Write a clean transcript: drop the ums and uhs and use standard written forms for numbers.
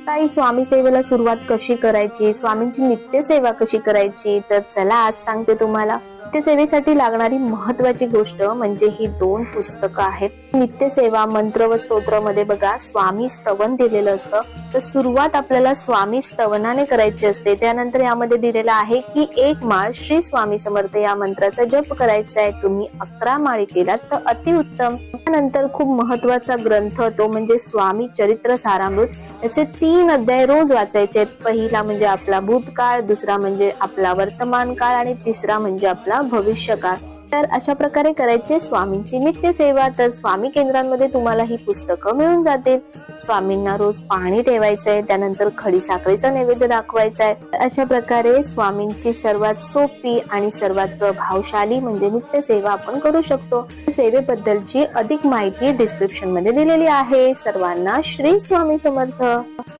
ताई, स्वामी सेवेला सुरुवात कशी करायची, स्वामींची नित्यसेवा कशी करायची, तर चला आज सांगते तुम्हाला. नित्यसेवेसाठी लागणारी महत्वाची गोष्ट म्हणजे ही 2 पुस्तकं आहेत. नित्यसेवा मंत्र व स्तोत्र मध्ये बघा स्वामी स्तवन दिलेलं असतं. तर सुरुवात आपल्याला स्वामी स्तवनाने करायची असते. त्यानंतर यामध्ये दिलेलं आहे की 1 माळ श्री स्वामी समर्थ या मंत्राचा जप करायचा आहे. तुम्ही 11 माळी केलात तर अतिउत्तम. त्यानंतर खूप महत्वाचा ग्रंथ तो म्हणजे स्वामी चरित्र सारामृत. याचे 3 अध्याय रोज वाचायचे. पहिला म्हणजे आपला भूतकाळ, दुसरा म्हणजे आपला वर्तमान काळ आणि तिसरा म्हणजे आपला भविष्यकाळ. तर अशा प्रकारे करायचे स्वामींची नित्यसेवा. तर स्वामी केंद्रांमध्ये तुम्हाला ही पुस्तकं मिळून जातील. स्वामींना रोज पाणी ठेवायचंय, त्यानंतर खडी साखरेचा नैवेद्य दाखवायचा आहे. अशा प्रकारे स्वामींची सर्वात सोपी आणि सर्वात प्रभावशाली म्हणजे नित्यसेवा आपण करू शकतो. सेवेबद्दलची अधिक माहिती डिस्क्रिप्शन मध्ये दिलेली आहे. सर्वांना श्री स्वामी समर्थ.